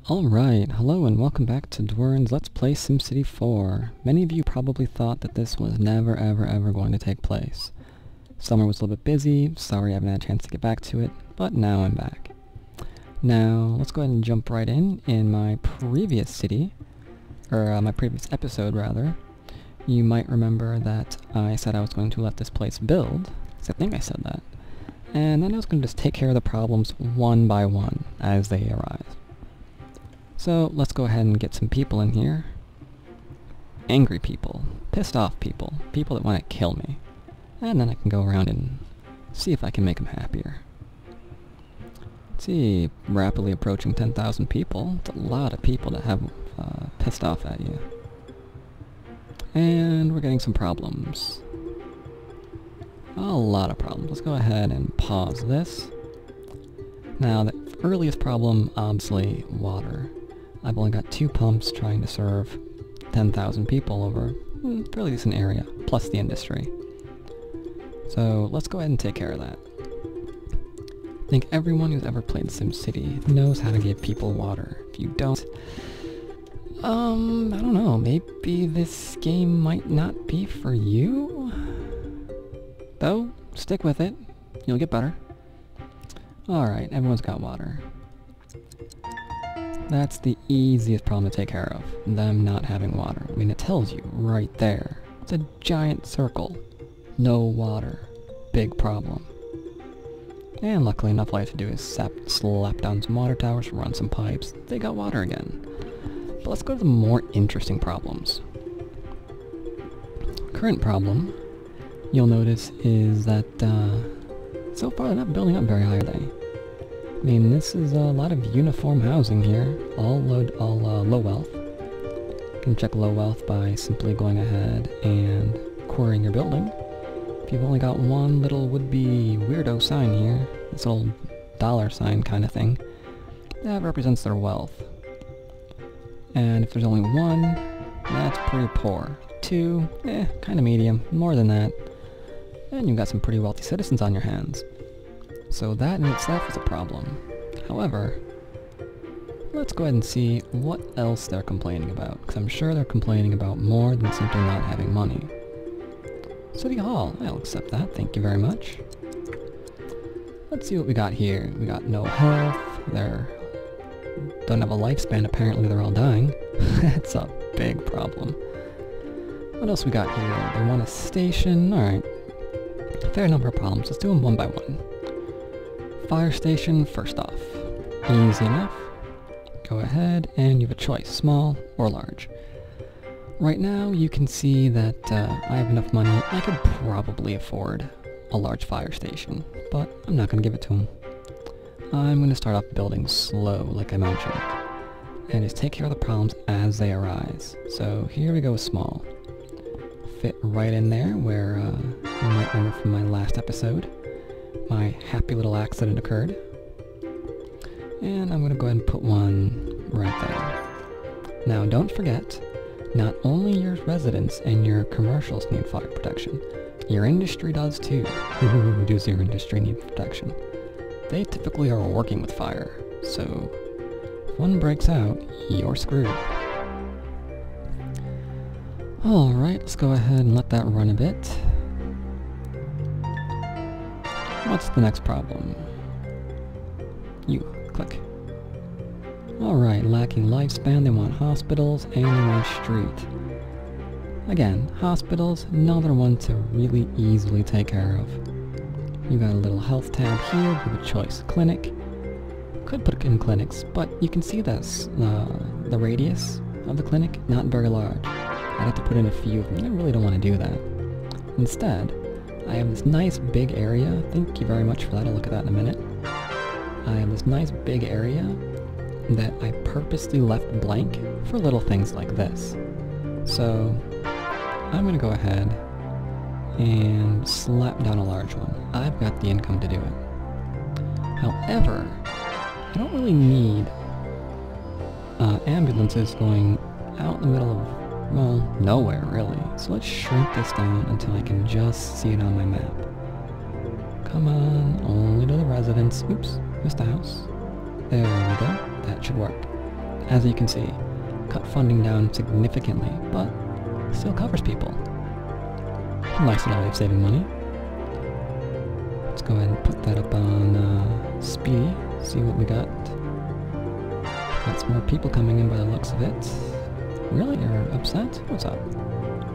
Alright, hello and welcome back to Dwyrin's Let's Play SimCity 4. Many of you probably thought that this was never ever going to take place. Summer was a little bit busy, sorry I haven't had a chance to get back to it, but now I'm back. Now, let's go ahead and jump right in my previous city, or my previous episode rather. You might remember that I said I was going to let this place build, because I think I said that, and then I was going to just take care of the problems one by one as they arise. So let's go ahead and get some people in here. Angry people, pissed off people, people that want to kill me. And then I can go around and see if I can make them happier. Let's see, rapidly approaching 10,000 people. It's a lot of people that have pissed off at you. And we're getting some problems. A lot of problems. Let's go ahead and pause this. Now the earliest problem, obviously, water. I've only got 2 pumps trying to serve 10,000 people over a fairly decent area, plus the industry. So let's go ahead and take care of that. I think everyone who's ever played SimCity knows how to give people water. If you don't, I don't know, maybe this game might not be for you? Though, stick with it, you'll get better. Alright, everyone's got water. That's the easiest problem to take care of, them not having water. I mean, it tells you right there. It's a giant circle. No water. Big problem. And luckily enough, all I have to do is slap down some water towers, run some pipes. They got water again. But let's go to the more interesting problems. Current problem, you'll notice, is that so far they're not building up very high, are they? I mean, this is a lot of uniform housing here, all low wealth. You can check low wealth by simply going ahead and querying your building. If you've only got one little would-be weirdo sign here, this old dollar sign kind of thing, that represents their wealth. And if there's only one, that's pretty poor. 2, kind of medium. More than that, and you've got some pretty wealthy citizens on your hands. So that in itself is a problem. However, let's go ahead and see what else they're complaining about, because I'm sure they're complaining about more than simply not having money. City Hall, I'll accept that, thank you very much. Let's see what we got here. We got no health, they don't have a lifespan, apparently they're all dying. That's a big problem. What else we got here? They want a station, alright. A fair number of problems, let's do them one by one. Fire station, first off. Easy enough. Go ahead and you have a choice, small or large. Right now you can see that I have enough money, I could probably afford a large fire station, but I'm not going to give it to him. I'm going to start off building slow, like I mentioned, and just take care of the problems as they arise. So here we go with small. Fit right in there where you might remember from my last episode. My happy little accident occurred. And I'm going to go ahead and put one right there. Now don't forget, not only your residents and your commercials need fire protection, your industry does too. Does your industry need protection? They typically are working with fire, so if one breaks out, you're screwed. Alright, let's go ahead and let that run a bit. What's the next problem? You. Click. Alright, lacking lifespan, they want hospitals, and they want street. Again, hospitals, another one to really easily take care of. You got a little health tab here, give a choice. Clinic. Could put it in clinics, but you can see this, the radius of the clinic, not very large. I'd have to put in a few of them, I really don't want to do that. Instead, I have this nice big area, thank you very much for that, I'll look at that in a minute. I have this nice big area that I purposely left blank for little things like this. So, I'm going to go ahead and slap down a large one. I've got the income to do it. However, I don't really need ambulances going out in the middle of, well, nowhere really. So let's shrink this down until I can just see it on my map. Come on, only to the residents. Oops, missed a house. There we go, that should work. as you can see, cut funding down significantly, but still covers people. Nice little way of saving money. Let's go ahead and put that up on Speedy, see what we got. Got some more people coming in by the looks of it. Really? You're upset? What's up?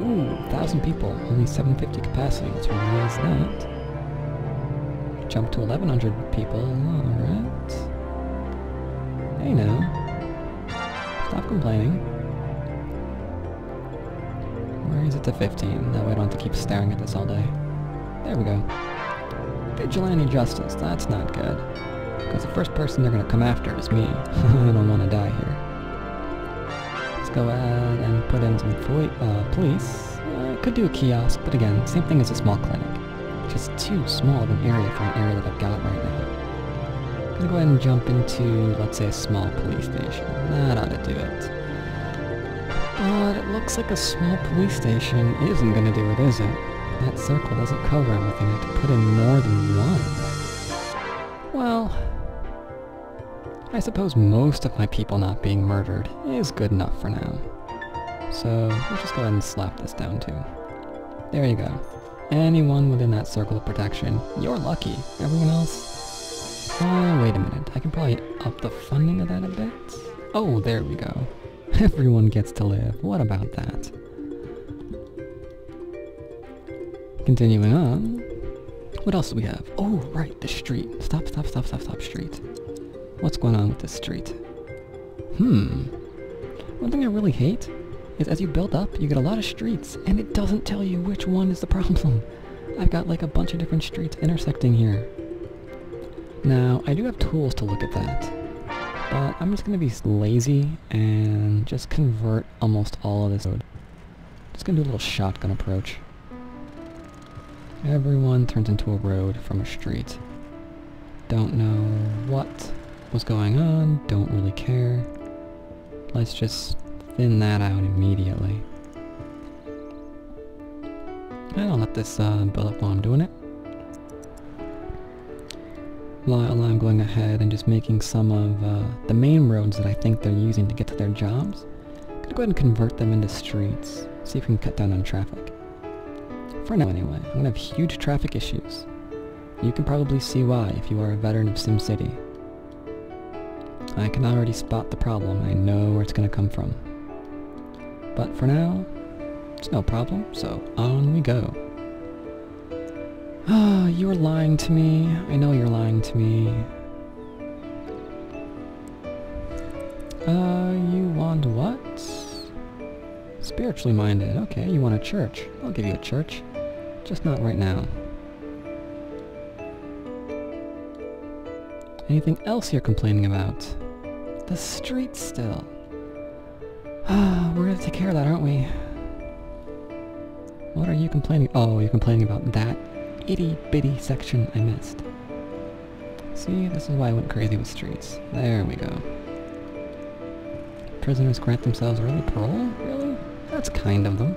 Ooh, 1,000 people, only 750 capacity. Let's raise that. Jump to 1,100 people, alright. Hey now. Stop complaining. Raise it to 15, that way I don't have to keep staring at this all day. There we go. Vigilante justice, that's not good. Because the first person they're going to come after is me. I don't want to die here. Let's go ahead and put in some police. Could do a kiosk, but again, same thing as a small clinic. Just too small of an area for an area that I've got right now. I'm going to go ahead and jump into, let's say, a small police station. That ought to do it. But it looks like a small police station isn't going to do it, is it? That circle doesn't cover everything. I have to put in more than one. Well, I suppose most of my people not being murdered is good enough for now. So, let's just go ahead and slap this down too. There you go. Anyone within that circle of protection, you're lucky. Everyone else? Wait a minute. I can probably up the funding of that a bit. Oh, there we go. Everyone gets to live. What about that? Continuing on. What else do we have? Oh, right, the street. Stop, street. What's going on with this street? One thing I really hate is as you build up, you get a lot of streets, and it doesn't tell you which one is the problem. I've got like a bunch of different streets intersecting here. Now, I do have tools to look at that, but I'm just going to be lazy and just convert almost all of this road. Just going to do a little shotgun approach. Everyone turns into a road from a street. Don't know what was going on, don't really care. Let's just thin that out immediately. I don't let this build up while I'm doing it. While I'm going ahead and just making some of the main roads that I think they're using to get to their jobs, I'm gonna go ahead and convert them into streets, see if we can cut down on traffic. For now anyway, I'm gonna have huge traffic issues. You can probably see why if you are a veteran of SimCity. I can already spot the problem, I know where it's gonna come from. But for now, it's no problem, so on we go. Ah, you're lying to me. I know you're lying to me. You want what? Spiritually minded. Okay, you want a church. I'll give you a church. Just not right now. Anything else you're complaining about? The street still. We're gonna take care of that, aren't we? What are you complaining? Oh, you're complaining about that itty-bitty section I missed. See, this is why I went crazy with streets. There we go. Prisoners grant themselves early parole? Really? That's kind of them.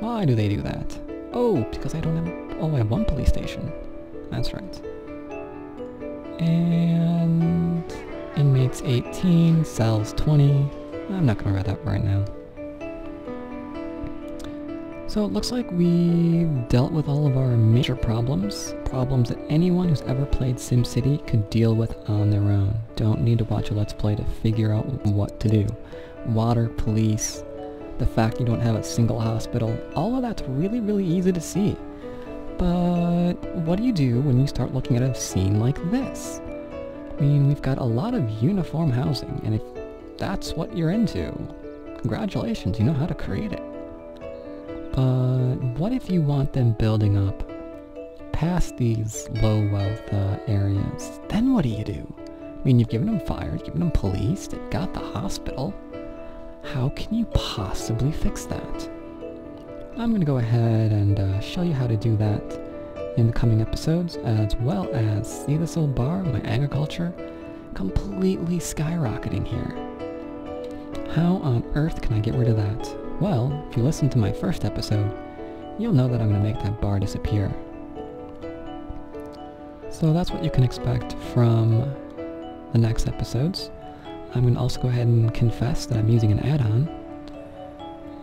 Why do they do that? Oh, because I don't have... Oh, I have one police station. That's right. And... inmates 18, cells 20. I'm not gonna read that right now. So it looks like we've dealt with all of our major problems. Problems that anyone who's ever played SimCity could deal with on their own. Don't need to watch a Let's Play to figure out what to do. Water, police, the fact you don't have a single hospital, all of that's really, really easy to see. But what do you do when you start looking at a scene like this? I mean, we've got a lot of uniform housing, and if that's what you're into, congratulations, you know how to create it. But what if you want them building up past these low-wealth areas? Then what do you do? I mean, you've given them fire, you've given them police, they've got the hospital. How can you possibly fix that? I'm going to go ahead and show you how to do that in the coming episodes, as well as see this little bar, my agriculture, completely skyrocketing here. How on earth can I get rid of that? Well, if you listen to my first episode, you'll know that I'm going to make that bar disappear. So that's what you can expect from the next episodes, I'm going to also go ahead and confess that I'm using an add-on,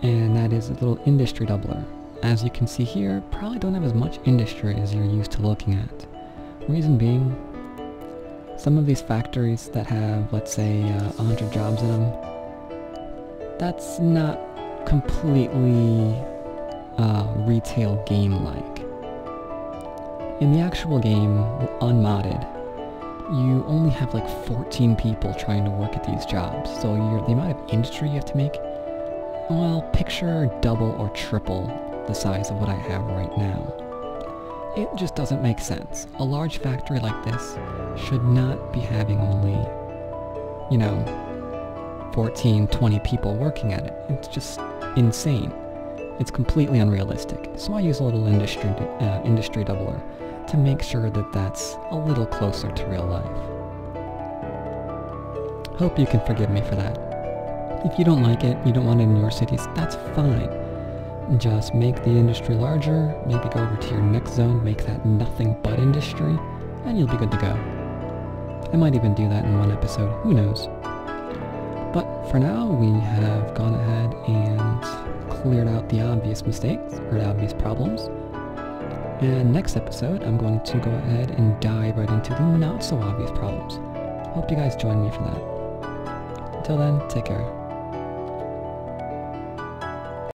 and that is a little industry doubler. As you can see here, probably don't have as much industry as you're used to looking at. Reason being, some of these factories that have, let's say, 100 jobs in them, that's not completely retail game-like. In the actual game, unmodded, you only have like 14 people trying to work at these jobs, so the amount of industry you have to make, well, picture double or triple the size of what I have right now. It just doesn't make sense. A large factory like this should not be having only, 14, 20 people working at it. It's just insane. It's completely unrealistic. So I use a little industry doubler to make sure that that's a little closer to real life. Hope you can forgive me for that. If you don't like it, you don't want it in your cities, that's fine. Just make the industry larger, maybe go over to your next zone, make that nothing but industry, and you'll be good to go. I might even do that in one episode, who knows. But for now, we have gone ahead and cleared out the obvious mistakes, or the obvious problems. And next episode, I'm going to go ahead and dive right into the not so obvious problems. Hope you guys join me for that. Until then, take care.